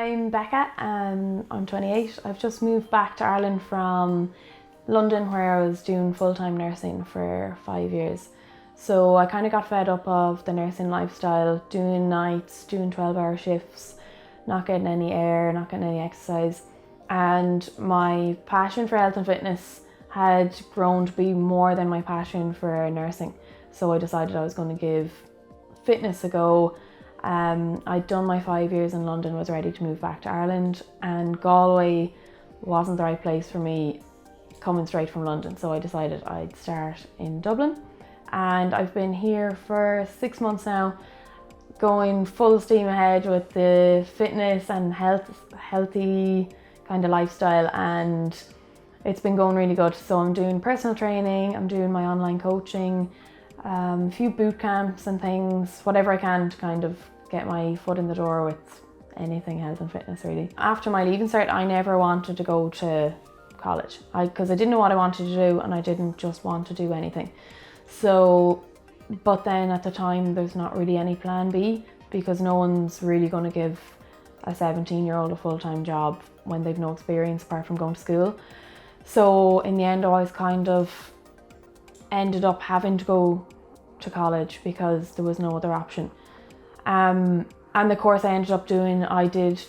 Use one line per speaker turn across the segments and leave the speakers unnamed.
I'm Becca, I'm 28. I've just moved back to Ireland from London where I was doing full-time nursing for 5 years. So I kind of got fed up of the nursing lifestyle, doing nights, doing 12-hour shifts, not getting any air, not getting any exercise. And my passion for health and fitness had grown to be more than my passion for nursing. So I decided I was going to give fitness a go. I'd done my 5 years in London, was ready to move back to Ireland, and Galway wasn't the right place for me coming straight from London. So I decided I'd start in Dublin, and I've been here for 6 months now, going full steam ahead with the fitness and healthy kind of lifestyle, and it's been going really good. So I'm doing personal training, I'm doing my online coaching, a few boot camps and things, whatever I can to kind of get my foot in the door with anything health and fitness really. After my Leaving Cert, I never wanted to go to college because I didn't know what I wanted to do, and I didn't just want to do anything. So, but then at the time there's not really any plan B, because no one's really going to give a 17-year-old a full-time job when they've no experience apart from going to school. So in the end I was kind of ended up having to go to college because there was no other option. And the course I ended up doing, I did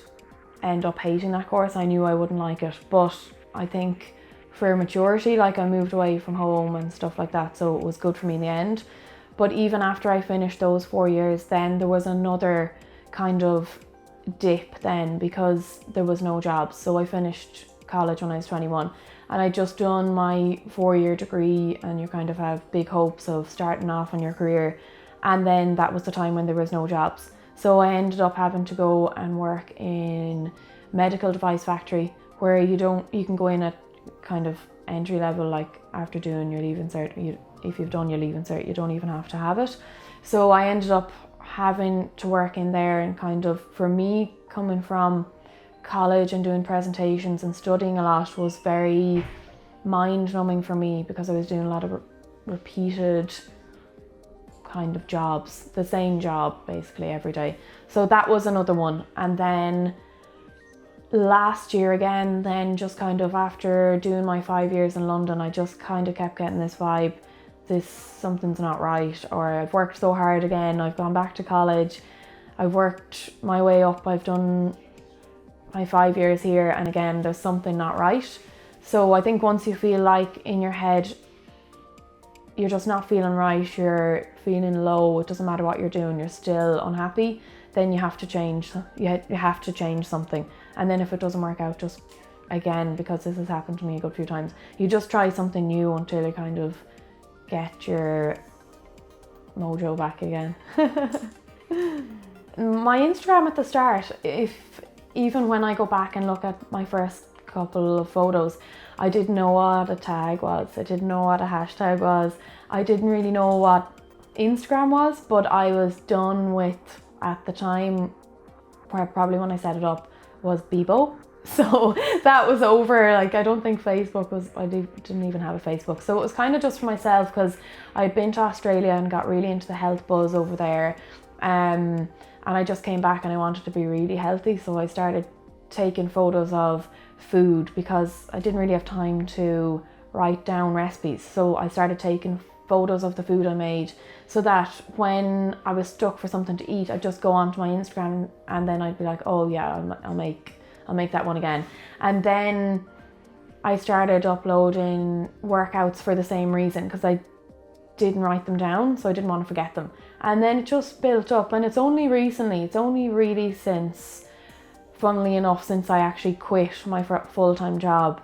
end up hating that course. I knew I wouldn't like it, but I think for maturity, like I moved away from home and stuff like that, so it was good for me in the end. But even after I finished those 4 years, then there was another kind of dip then because there was no jobs. So I finished college when I was 21, and I just done my 4-year degree, and you kind of have big hopes of starting off on your career, and then that was the time when there was no jobs. So I ended up having to go and work in medical device factory, where you can go in at kind of entry level, like after doing your Leaving Cert. If you've done your Leaving Cert, you don't even have to have it. So I ended up having to work in there, and kind of, for me, coming from college and doing presentations and studying a lot was very mind-numbing for me, because I was doing a lot of repeated kind of jobs, the same job basically every day. So that was another one. And then last year again, then just kind of after doing my 5 years in London, I just kind of kept getting this vibe, something's not right, or I've worked so hard again, I've gone back to college, I've worked my way up, I've done my 5 years here, and again there's something not right. So I think once you feel like in your head you're just not feeling right, you're feeling low, it doesn't matter what you're doing, you're still unhappy, then you have to change. You have to change something. And then if it doesn't work out, just again, because this has happened to me a good few times, you just try something new until you kind of get your mojo back again. My Instagram at the start, even when I go back and look at my first couple of photos, I didn't know what a tag was, I didn't know what a hashtag was, I didn't really know what Instagram was, but I was done with, at the time, where probably when I set it up, was Bebo. So that was over. Like, I don't think Facebook was, I didn't even have a Facebook. So it was kind of just for myself, because I'd been to Australia and got really into the health buzz over there. And I just came back and I wanted to be really healthy. So I started taking photos of food, because I didn't really have time to write down recipes. So I started taking photos of the food I made, so that when I was stuck for something to eat, I'd just go onto my Instagram, and then I'd be like, oh yeah, I'll make that one again. And then I started uploading workouts for the same reason, because I didn't write them down, so I didn't want to forget them. And then it just built up, and it's only really since, funnily enough, since I actually quit my full-time job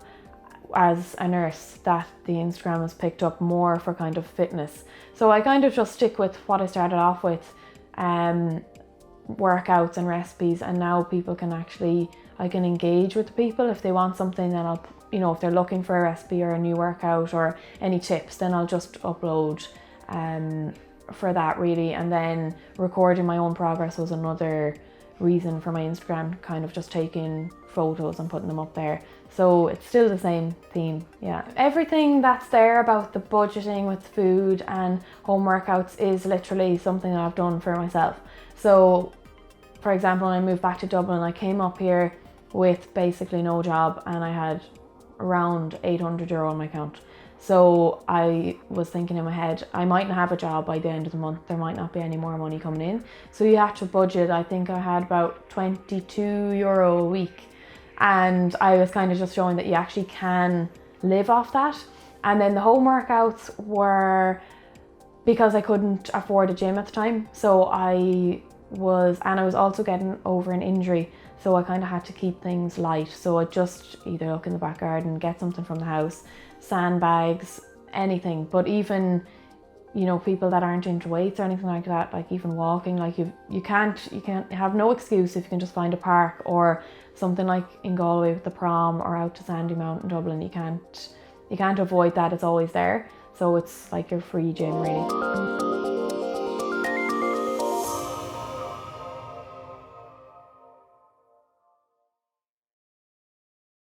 as a nurse, that the Instagram has picked up more for kind of fitness. So I kind of just stick with what I started off with, workouts and recipes, and now people can actually, I can engage with the people. If they want something, then I'll, if they're looking for a recipe or a new workout or any tips, then I'll just upload for that really. And then recording my own progress was another reason for my Instagram, kind of just taking photos and putting them up there. So it's still the same theme, yeah. Everything that's there about the budgeting with food and home workouts is literally something that I've done for myself. So for example, when I moved back to Dublin, I came up here with basically no job and I had around €800 on my account. So I was thinking in my head, I might not have a job by the end of the month, there might not be any more money coming in. So you have to budget. I think I had about €22 a week, and I was kind of just showing that you actually can live off that. And then the home workouts were because I couldn't afford a gym at the time. So I was also getting over an injury. So I kind of had to keep things light. So I just either look in the back garden, get something from the house, sandbags, anything. But even, people that aren't into weights or anything like that, like even walking, like you can't have no excuse if you can just find a park or something like in Galway with the prom or out to Sandymount in Dublin. You can't avoid that, it's always there. So it's like your free gym really.